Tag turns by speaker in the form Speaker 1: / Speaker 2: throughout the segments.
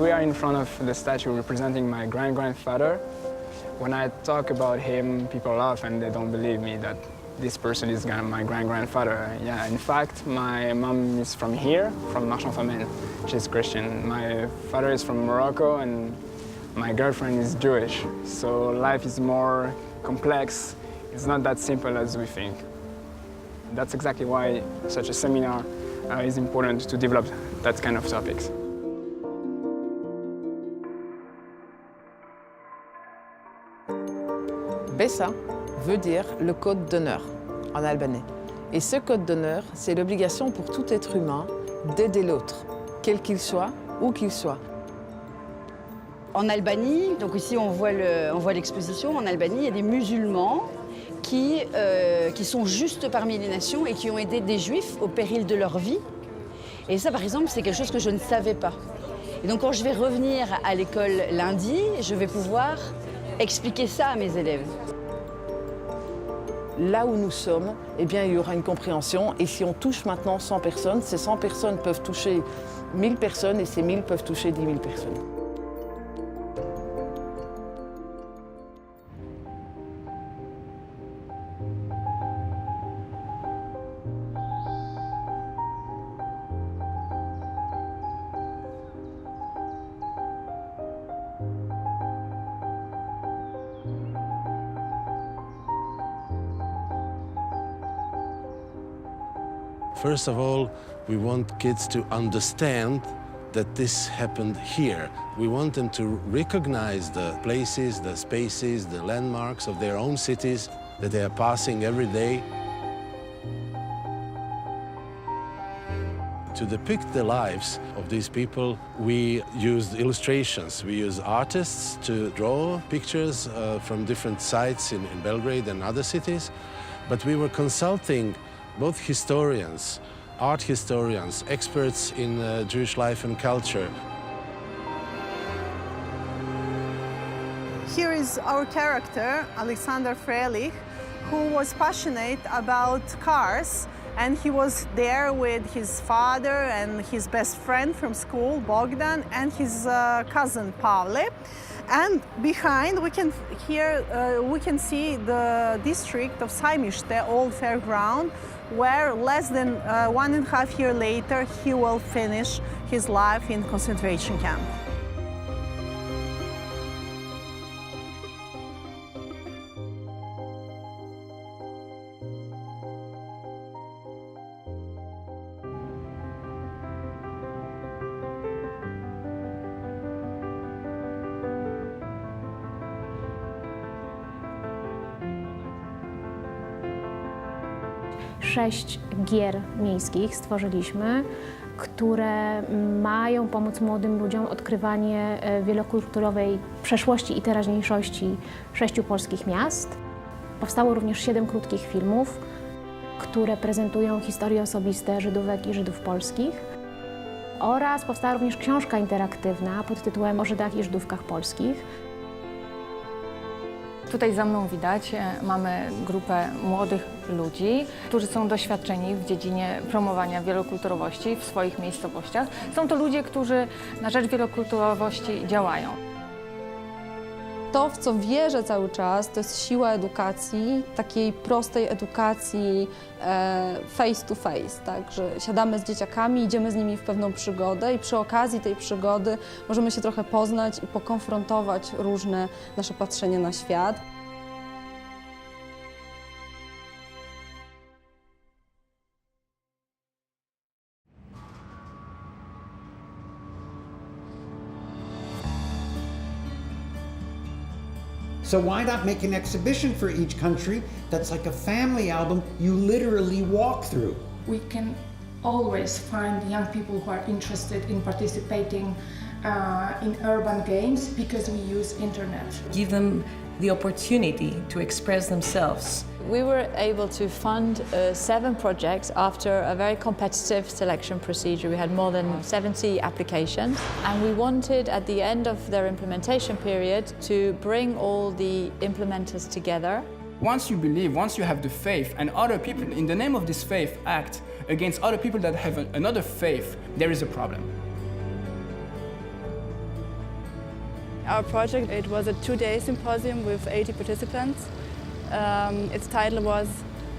Speaker 1: Here we are in front of the statue representing my grand-grandfather. When I talk about him, people laugh and they don't believe me that this person is my grand-grandfather. Yeah, in fact, my mom is from here, from Marchand-Famenne. She's Christian. My father is from Morocco and my girlfriend is Jewish. So life is more complex. It's not that simple as we think. That's exactly why such a seminar is important to develop that kind of topics.
Speaker 2: BESA veut dire le code d'honneur en albanais. Et ce code d'honneur, c'est l'obligation pour tout être humain d'aider l'autre, quel qu'il soit, où qu'il soit.
Speaker 3: En Albanie, donc ici on voit l'exposition, en Albanie il y a des musulmans qui sont juste parmi les nations et qui ont aidé des juifs au péril de leur vie. Et ça par exemple c'est quelque chose que je ne savais pas. Et donc quand je vais revenir à l'école lundi, je vais pouvoir expliquer ça à mes élèves.
Speaker 2: Là où nous sommes, eh bien, il y aura une compréhension. Et si on touche maintenant 100 personnes, ces 100 personnes peuvent toucher 1000 personnes et ces 1000 peuvent toucher 10 000 personnes.
Speaker 4: First of all, we want kids to understand that this happened here. We want them to recognize the places, the spaces, the landmarks of their own cities that they are passing every day. To depict the lives of these people, we used illustrations. We use artists to draw pictures from different sites in Belgrade and other cities. But we were consulting both historians, art historians, experts in Jewish life and culture.
Speaker 5: Here is our character, Alexander Freilich, who was passionate about cars, and he was there with his father and his best friend from school, Bogdan, and his cousin, Pavle. And behind, we can see the district of Sajmište, old fairground, where less than 1.5 years later, he will finish his life in concentration camp.
Speaker 6: Sześć gier miejskich stworzyliśmy, które mają pomóc młodym ludziom odkrywanie wielokulturowej przeszłości i teraźniejszości 6 polskich miast. Powstało również 7 krótkich filmów, które prezentują historie osobiste Żydówek i Żydów polskich. Oraz powstała również książka interaktywna pod tytułem O Żydach i Żydówkach polskich.
Speaker 7: Tutaj za mną widać, mamy grupę młodych ludzi, którzy są doświadczeni w dziedzinie promowania wielokulturowości w swoich miejscowościach. Są to ludzie, którzy na rzecz wielokulturowości działają.
Speaker 8: To, w co wierzę cały czas, to jest siła edukacji, takiej prostej edukacji face to face, tak? Że siadamy z dzieciakami, idziemy z nimi w pewną przygodę i przy okazji tej przygody możemy się trochę poznać i pokonfrontować różne nasze patrzenie na świat.
Speaker 9: So why not make an exhibition for each country that's like a family album you literally walk through?
Speaker 10: We can always find young people who are interested in participating in urban games because we use internet.
Speaker 11: Give them the opportunity to express themselves.
Speaker 12: We were able to fund 7 projects after a very competitive selection procedure. We had more than 70 applications, and we wanted at the end of their implementation period to bring all the implementers together.
Speaker 13: Once you believe, once you have the faith, and other people in the name of this faith act against other people that have another faith, there is a problem.
Speaker 14: Our project, it was a 2-day symposium with 80 participants. Its title was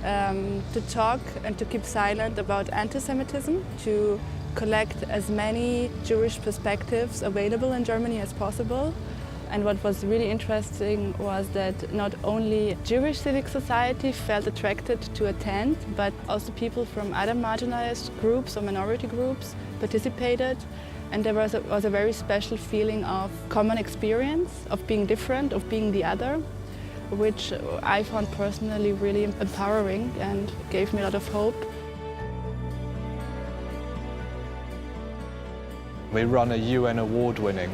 Speaker 14: to talk and to keep silent about anti-Semitism, to collect as many Jewish perspectives available in Germany as possible. And what was really interesting was that not only Jewish civic society felt attracted to attend, but also people from other marginalized groups or minority groups participated. And there was a very special feeling of common experience, of being different, of being the other, which I found personally really empowering and gave me a lot of hope.
Speaker 15: We run a UN award-winning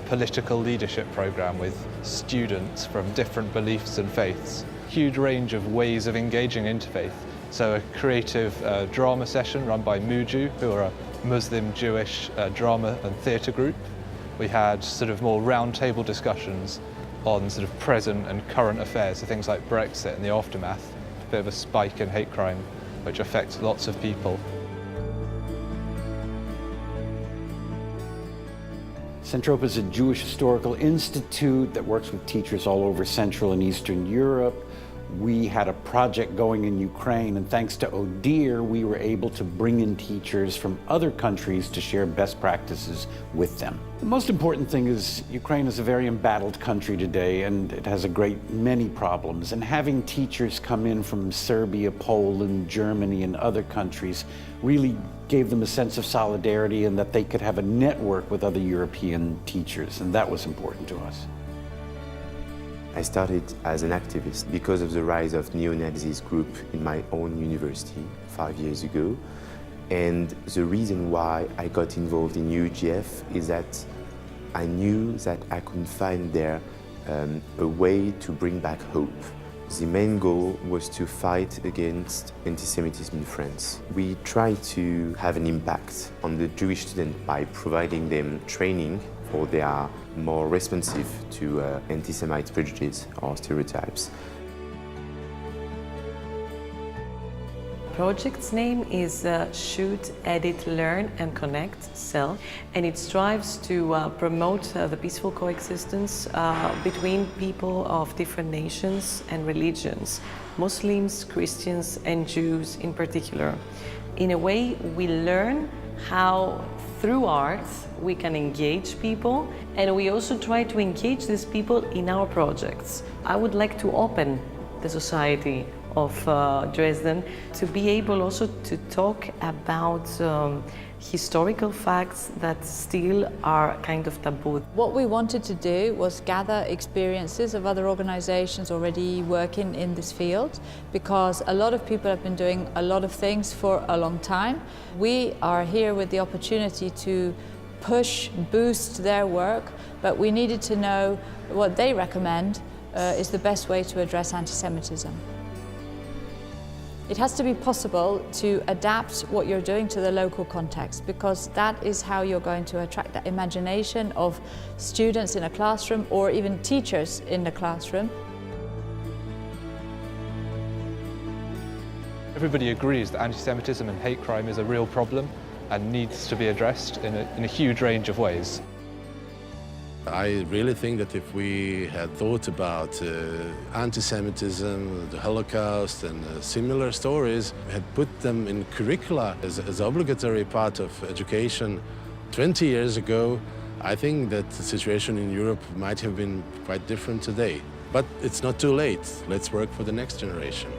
Speaker 15: political leadership program with students from different beliefs and faiths. Huge range of ways of engaging interfaith. So a creative drama session run by Muju, who are a Muslim Jewish drama and theatre group. We had sort of more round-table discussions on sort of present and current affairs, so things like Brexit and the aftermath, a bit of a spike in hate crime which affects lots of people.
Speaker 9: Centropa is a Jewish historical institute that works with teachers all over Central and Eastern Europe. We had a project going in Ukraine, and thanks to ODIHR, we were able to bring in teachers from other countries to share best practices with them. The most important thing is Ukraine is a very embattled country today, and it has a great many problems. And having teachers come in from Serbia, Poland, Germany, and other countries really gave them a sense of solidarity and that they could have a network with other European teachers, and that was important to us.
Speaker 16: I started as an activist because of the rise of neo-Nazis group in my own university 5 years ago. And the reason why I got involved in UGF is that I knew that I couldn't find there a way to bring back hope. The main goal was to fight against anti-Semitism in France. We tried to have an impact on the Jewish students by providing them training, or they are more responsive to anti-Semite prejudice or stereotypes.
Speaker 11: Project's name is Shoot, Edit, Learn and Connect, CEL, and it strives to promote the peaceful coexistence between people of different nations and religions, Muslims, Christians and Jews in particular. In a way, we learn how through art we can engage people, and we also try to engage these people in our projects. I would like to open the society of Dresden to be able also to talk about historical facts that still are kind of taboo.
Speaker 12: What we wanted to do was gather experiences of other organizations already working in this field, because a lot of people have been doing a lot of things for a long time. We are here with the opportunity to push, boost their work, but we needed to know what they recommend is the best way to address anti-Semitism. It has to be possible to adapt what you're doing to the local context, because that is how you're going to attract the imagination of students in a classroom or even teachers in the classroom.
Speaker 15: Everybody agrees that anti-Semitism and hate crime is a real problem and needs to be addressed in a huge range of ways.
Speaker 4: I really think that if we had thought about anti-Semitism, the Holocaust and similar stories, had put them in curricula as obligatory part of education 20 years ago, I think that the situation in Europe might have been quite different today. But it's not too late. Let's work for the next generation.